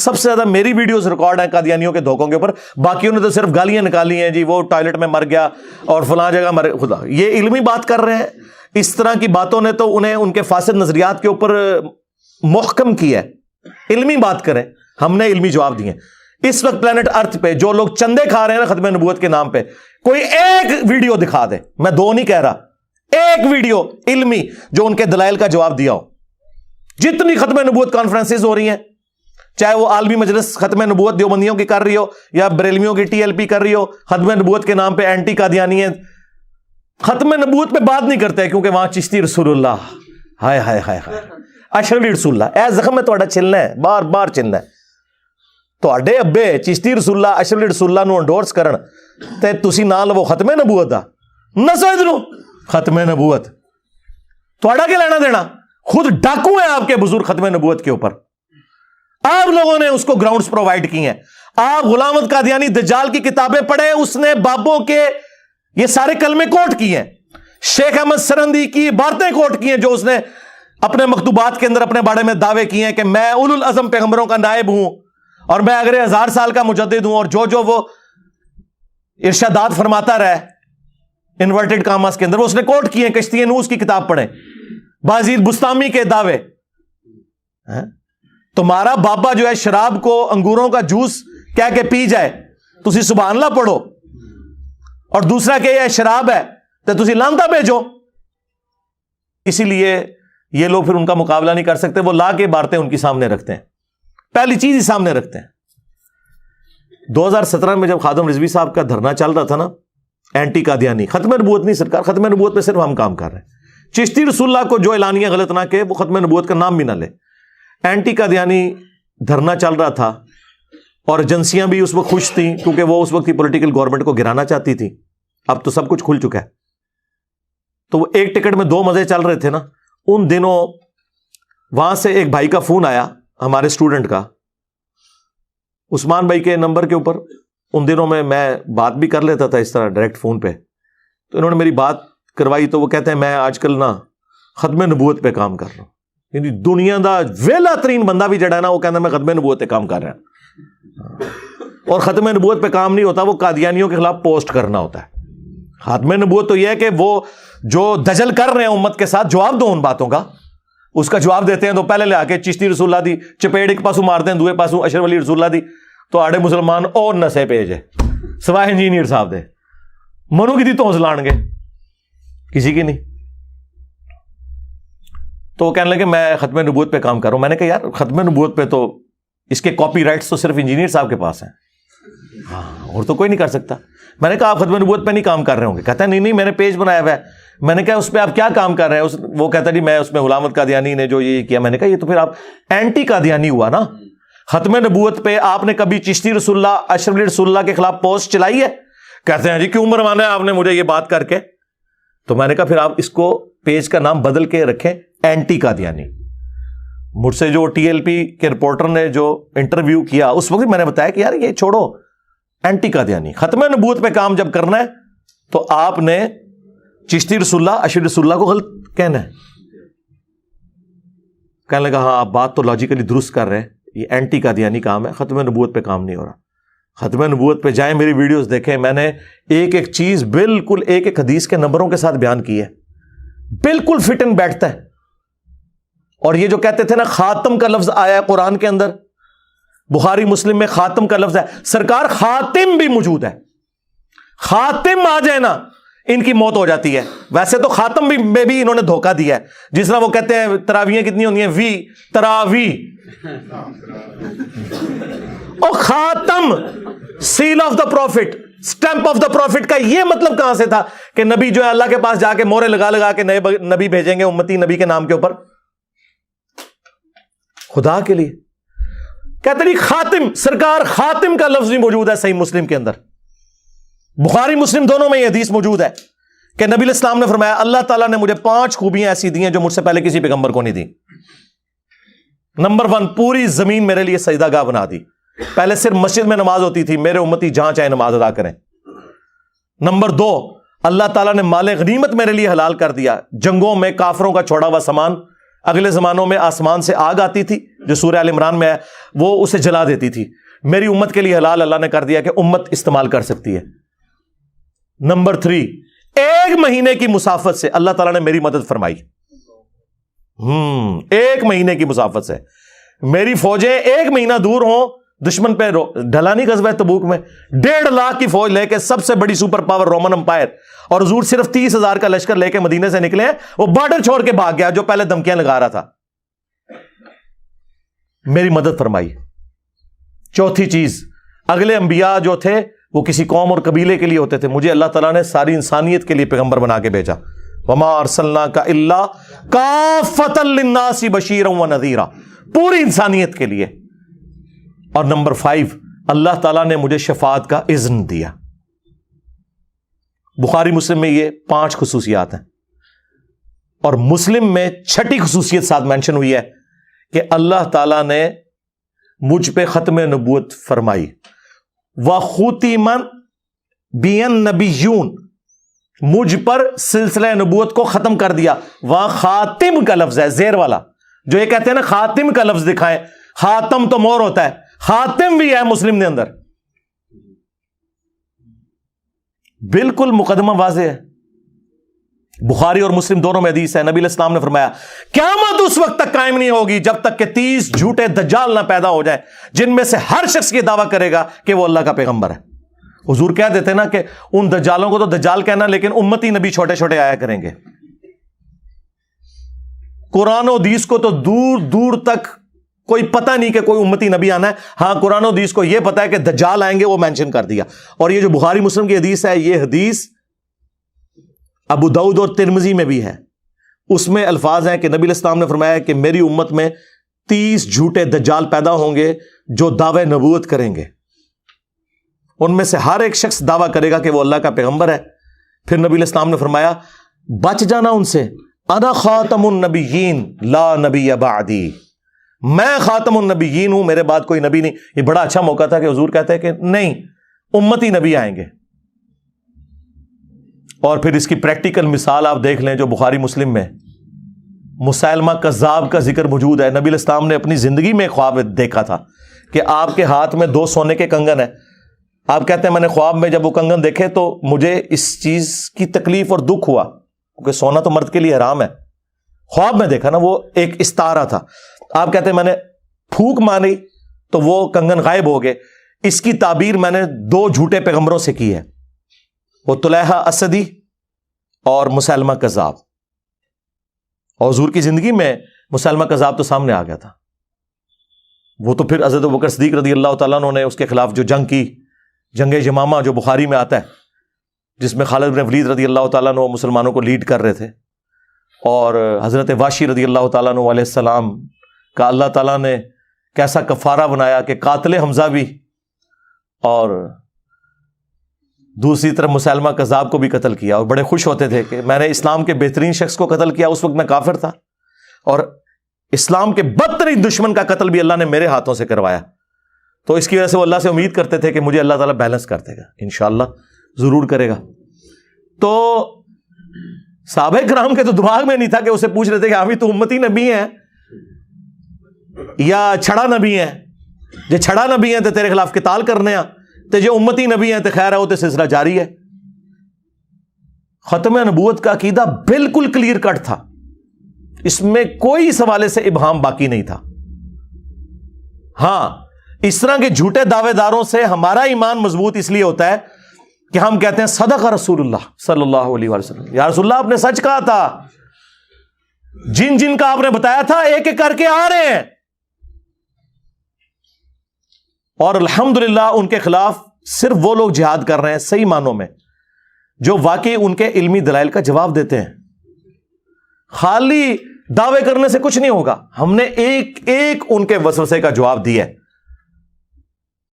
سب سے زیادہ میری ویڈیوز ریکارڈ ہیں قادیانیوں کے دھوکوں کے اوپر، باقیوں نے تو صرف گالیاں نکالی ہیں، جی وہ ٹوائلٹ میں مر گیا اور فلاں جگہ مر خدا. یہ علمی بات کر رہے ہیں. اس طرح کی باتوں نے تو انہیں ان کے فاسد نظریات کے اوپر محکم کیا ہے. علمی بات کریں، ہم نے علمی جواب دیے. اس وقت پلانٹ ارتھ پہ جو لوگ چندے کھا رہے ہیں نا ختم نبوت کے نام پہ، کوئی ایک ویڈیو دکھا دے، میں 2 نہیں کہہ رہا، ایک ویڈیو علمی جو ان کے دلائل کا جواب دیا ہو. جتنی ختم نبوت کانفرنسز ہو رہی ہیں، چاہے وہ عالمی مجلس ختم نبوت دیوبندیوں کی کر رہی ہو یا بریلویوں کی TLP کر رہی ہو، ختم نبوت کے نام پہ اینٹی قادیانی ہیں. ختم نبوت پہ بات نہیں کرتے کیونکہ وہاں چشتی رسول اللہ، ہائے ہائے ہائے ہائے، اشرفی رسول اللہ، اے زخم میں تھوڑا چلنا ہے، بار بار چلنا ہے. تواڈے ابے چشتی رسول اللہ اشرفی رسول اللہ نو انڈورس کرن تے تسی نہ لو ختم نبوت دا، نہ سمجھ ختم نبوت تھوڑا کیا لینا دینا؟ خود ڈاکو ہیں آپ کے بزرگ ختم نبوت کے اوپر. آپ لوگوں نے اس کو گراؤنڈز پرووائڈ کی ہیں. آپ غلام احمد قادیانی دجال کی کتابیں پڑھیں، اس نے بابوں کے یہ سارے کلمے کوٹ کیے ہیں. شیخ احمد سرندی کی عبارتیں کوٹ کی ہیں جو اس نے اپنے مکتوبات کے اندر اپنے بارے میں دعوے کیے ہیں کہ میں اولو العزم پیغمبروں کا نائب ہوں اور میں اگلے 1000 سال کا مجدد ہوں، اور جو وہ ارشادات فرماتا رہے انورٹڈ کاماس کے اندر وہ اس نے کوٹ کیے ہیں. کشتی نوح کی کتاب پڑھیں، بازید بستامی کے دعوے. تمہارا بابا جو ہے شراب کو انگوروں کا جوس کہہ کے پی جائے تو تسی سبحان اللہ پڑھو، اور دوسرا کہ یہ شراب ہے تو تسی لانتا بھیجو. اسی لیے یہ لوگ پھر ان کا مقابلہ نہیں کر سکتے. وہ لا کے باتیں ان کی سامنے رکھتے ہیں، پہلی چیز ہی سامنے رکھتے ہیں. 2017 میں جب خادم رضوی صاحب کا دھرنا چل رہا تھا نا اینٹی قادیانی، ختم نبوت نہیں سرکار، ختم نبوت پہ صرف ہم کام کر رہے ہیں. چشتی رسول اللہ کو جو اعلانیہ غلط نہ کہ وہ ختم نبوت کا نام بھی نہ لے. اینٹی قادیانی دھرنا چل رہا تھا اور ایجنسیاں بھی اس وقت خوش تھیں کیونکہ وہ اس وقت کی پولیٹیکل گورنمنٹ کو گرانا چاہتی تھی. اب تو سب کچھ کھل چکا ہے. تو وہ ایک ٹکٹ میں 2 مزے چل رہے تھے نا. ان دنوں وہاں سے ایک بھائی کا فون آیا ہمارے اسٹوڈنٹ کا، عثمان بھائی کے نمبر کے اوپر. ان دنوں میں بات بھی کر لیتا تھا اس طرح ڈائریکٹ فون پہ. تو انہوں نے میری بات کروائی تو وہ کہتے ہیں میں آج کل نا ختم نبوت پہ کام کر رہا ہوں. یعنی دنیا دا ویلا ترین بندہ بھی جڑا ہے نا وہ کہتا ہے میں ختم نبوت پہ کام کر رہا ہوں. اور ختم نبوت پہ کام نہیں ہوتا، وہ قادیانیوں کے خلاف پوسٹ کرنا ہوتا ہے. ختم نبوت تو یہ ہے کہ وہ جو دجل کر رہے ہیں امت کے ساتھ جواب دو ان باتوں کا. اس کا جواب دیتے ہیں تو پہلے لے آ کے چشتی رسول اللہ دی چپیڑ ایک پاسو مارتے ہیں، دوسرے پاسو اشرف علی رسول اللہ دی، تو آڑے مسلمان اور نسے پیج ہے سوائے انجینئر صاحب دے منو کی دی تو لان گے کسی کی نہیں. تو وہ کہنے لگے میں ختم نبوت پہ کام کر رہا ہوں. میں نے کہا یار ختم نبوت پہ تو اس کے کاپی رائٹس تو صرف انجینئر صاحب کے پاس ہیں، ہاں اور تو کوئی نہیں کر سکتا. میں نے کہا آپ ختم نبوت پہ نہیں کام کر رہے ہوں گے؟ کہتا ہے نہیں میں نے پیج بنایا ہوا ہے. میں نے کہا اس پہ آپ کیا کام کر رہے ہیں؟ وہ کہتا جی میں اس میں غلام احمد قادیانی نے جو یہ کیا. میں نے کہا یہ تو پھر آپ اینٹی قادیانی ہوا نا. ختم نبوت پہ آپ نے کبھی چشتی رسول اللہ اشرف علی رسول اللہ کے خلاف پوسٹ چلائی ہے؟ کہتے ہیں جی کیوں مروانا ہے آپ نے مجھے یہ بات کر کے. تو میں نے کہا پھر آپ اس کو پیج کا نام بدل کے رکھیں اینٹی قادیانی. مجھ سے جو TLP کے رپورٹر نے جو انٹرویو کیا اس وقت میں نے بتایا کہ یار یہ چھوڑو اینٹی قادیانی، ختم نبوت پہ کام جب کرنا ہے تو آپ نے چشتی رسول اللہ اشرف رسول اللہ کو غلط کہنا ہے. کہنے لگا ہاں آپ بات تو لاجیکلی درست کر رہے ہیں، یہ اینٹی قادیانی کام ہے، ختم نبوت پہ کام نہیں ہو رہا. ختم نبوت پہ جائیں، میری ویڈیوز دیکھیں، میں نے ایک ایک چیز بالکل ایک ایک حدیث کے نمبروں کے ساتھ بیان کی ہے، بالکل فٹ ان بیٹھتا ہے. اور یہ جو کہتے تھے نا خاتم کا لفظ آیا ہے قرآن کے اندر، بخاری مسلم میں خاتم کا لفظ ہے، سرکار خاتم بھی موجود ہے. خاتم آ جائے نا ان کی موت ہو جاتی ہے. ویسے تو خاتم بھی میں بھی انہوں نے دھوکہ دیا ہے. جس طرح وہ کہتے ہیں تراویحیں کتنی ہوتی ہیں، وی تراوی، اور خاتم seal of the prophet, stamp of the prophet کا یہ مطلب کہاں سے تھا کہ نبی جو ہے اللہ کے پاس جا کے مورے لگا کے نئے نبی بھیجیں گے امتی نبی کے نام کے اوپر؟ خدا کے لیے کہتے نہیں خاتم، سرکار خاتم کا لفظ بھی موجود ہے صحیح مسلم کے اندر. بخاری مسلم دونوں میں یہ حدیث موجود ہے کہ نبی علیہ السلام نے فرمایا اللہ تعالیٰ نے مجھے 5 خوبیاں ایسی دی ہیں جو مجھ سے پہلے کسی پیغمبر کو نہیں دی. نمبر 1، پوری زمین میرے لیے سجدہ گاہ بنا دی. پہلے صرف مسجد میں نماز ہوتی تھی، میرے امتی جہاں چاہے نماز ادا کریں. نمبر 2، اللہ تعالیٰ نے مال غنیمت میرے لیے حلال کر دیا. جنگوں میں کافروں کا چھوڑا ہوا سامان اگلے زمانوں میں آسمان سے آگ آتی تھی جو سورہ آل عمران میں ہے، وہ اسے جلا دیتی تھی. میری امت کے لیے حلال اللہ نے کر دیا کہ امت استعمال کر سکتی ہے. نمبر 3، 1 مہینے کی مسافت سے اللہ تعالیٰ نے میری مدد فرمائی. 1 مہینے کی مسافت سے میری فوجیں 1 مہینہ دور ہوں، دشمن پہ ڈھلا نہیں غزوہ تبوک میں 1.5 لاکھ کی فوج لے کے، سب سے بڑی سپر پاور رومن امپائر، اور حضور صرف 30,000 کا لشکر لے کے مدینے سے نکلے ہیں. وہ بارڈر چھوڑ کے بھاگ گیا جو پہلے دھمکیاں لگا رہا تھا. میری مدد فرمائی. چوتھی چیز، اگلے انبیاء جو تھے وہ کسی قوم اور قبیلے کے لیے ہوتے تھے، مجھے اللہ تعالیٰ نے ساری انسانیت کے لیے پیغمبر بنا کے بھیجا. وما ارسلناک الا کافۃ للناس بشیرا ونذیرا، پوری انسانیت کے لیے. اور نمبر 5، اللہ تعالیٰ نے مجھے شفاعت کا اذن دیا. بخاری مسلم میں یہ 5 خصوصیات ہیں، اور مسلم میں 6ٹھی خصوصیت ساتھ مینشن ہوئی ہے کہ اللہ تعالیٰ نے مجھ پہ ختم نبوت فرمائی. وَخُتِمَ بِيَ النَّبِيُّونَ، مجھ پر سلسلہ نبوت کو ختم کر دیا. خاتم کا لفظ ہے زیر والا، جو یہ کہتے ہیں نا خاتم کا لفظ دکھائیں، خاتم تو مور ہوتا ہے، خاتم بھی ہے مسلم نے اندر. بالکل مقدمہ واضح ہے. بخاری اور مسلم دونوں میں حدیث ہے، نبی علیہ السلام نے فرمایا قیامت اس وقت تک قائم نہیں ہوگی جب تک کہ 30 جھوٹے دجال نہ پیدا ہو جائیں، جن میں سے ہر شخص یہ دعویٰ کرے گا کہ وہ اللہ کا پیغمبر ہے. حضور کہہ دیتے نا کہ ان دجالوں کو تو دجال کہنا، لیکن امتی نبی چھوٹے چھوٹے آیا کریں گے. قرآن و حدیث کو تو دور دور تک کوئی پتہ نہیں کہ کوئی امتی نبی آنا ہے. ہاں قرآن و حدیث کو یہ پتہ ہے کہ دجال آئیں گے، وہ مینشن کر دیا. اور یہ جو بخاری مسلم کی حدیث ہے، یہ حدیث ابو داؤد اور ترمذی میں بھی ہے. اس میں الفاظ ہیں کہ نبی علیہ السلام نے فرمایا کہ میری امت میں 30 جھوٹے دجال پیدا ہوں گے جو دعوے نبوت کریں گے. ان میں سے ہر ایک شخص دعویٰ کرے گا کہ وہ اللہ کا پیغمبر ہے. پھر نبی علیہ السلام نے فرمایا بچ جانا ان سے، انا خاتم النبیین لا نبی بعدی، میں خاتم النبیین ہوں، میرے بعد کوئی نبی نہیں. یہ بڑا اچھا موقع تھا کہ حضور کہتے ہیں کہ نہیں، امتی نبی آئیں گے. اور پھر اس کی پریکٹیکل مثال آپ دیکھ لیں جو بخاری مسلم میں مسیلمہ کذاب کا ذکر موجود ہے. نبی علیہ السلام نے اپنی زندگی میں خواب دیکھا تھا کہ آپ کے ہاتھ میں 2 سونے کے کنگن ہیں. آپ کہتے ہیں میں نے خواب میں جب وہ کنگن دیکھے تو مجھے اس چیز کی تکلیف اور دکھ ہوا، کیونکہ سونا تو مرد کے لیے حرام ہے. خواب میں دیکھا نا، وہ ایک استارہ تھا. آپ کہتے ہیں میں نے پھونک ماری تو وہ کنگن غائب ہو گئے. اس کی تعبیر میں نے 2 جھوٹے پیغمبروں سے کی ہے، وہ طلحہ اسدی اور مسیلمہ کذاب. اور حضور کی زندگی میں مسیلمہ کذاب تو سامنے آ گیا تھا. وہ تو پھر حضرت ابوبکر صدیق رضی اللہ تعالیٰ عنہ نے اس کے خلاف جو جنگ کی، جنگ یمامہ جو بخاری میں آتا ہے، جس میں خالد بن ولید رضی اللہ تعالیٰ عنہ مسلمانوں کو لیڈ کر رہے تھے، اور حضرت واشی رضی اللہ تعالیٰ عنہ علیہ السلام کا اللہ تعالیٰ نے کیسا کفارہ بنایا کہ قاتل حمزہ بھی اور دوسری طرف مسیلمہ کذاب کو بھی قتل کیا. اور بڑے خوش ہوتے تھے کہ میں نے اسلام کے بہترین شخص کو قتل کیا، اس وقت میں کافر تھا، اور اسلام کے بدترین دشمن کا قتل بھی اللہ نے میرے ہاتھوں سے کروایا. تو اس کی وجہ سے وہ اللہ سے امید کرتے تھے کہ مجھے اللہ تعالیٰ بیلنس کر دے گا، انشاءاللہ ضرور کرے گا. تو صحابہ کرام کے تو دماغ میں نہیں تھا کہ اسے پوچھ رہے تھے کہ ہم تو امتی نبی ہیں یا چھڑا نبی ہیں، جو چھڑا نبی ہیں تو تیرے خلاف قتال کرنے ہیں، تو جو امتی نبی ہیں تو خیر ہے، وہ تو سلسلہ جاری ہے. ختم نبوت کا عقیدہ بالکل کلیئر کٹ تھا، اس میں کوئی اس حوالے سے ابہام باقی نہیں تھا. ہاں اس طرح کے جھوٹے دعوے داروں سے ہمارا ایمان مضبوط اس لیے ہوتا ہے کہ ہم کہتے ہیں صدق رسول اللہ صلی اللہ علیہ وسلم، یا رسول اللہ آپ نے سچ کہا تھا، جن جن کا آپ نے بتایا تھا ایک ایک کر کے آ رہے ہیں. اور الحمدللہ ان کے خلاف صرف وہ لوگ جہاد کر رہے ہیں صحیح معنوں میں جو واقعی ان کے علمی دلائل کا جواب دیتے ہیں. خالی دعوے کرنے سے کچھ نہیں ہوگا، ہم نے ایک ایک ان کے وسوسے کا جواب دیا ہے.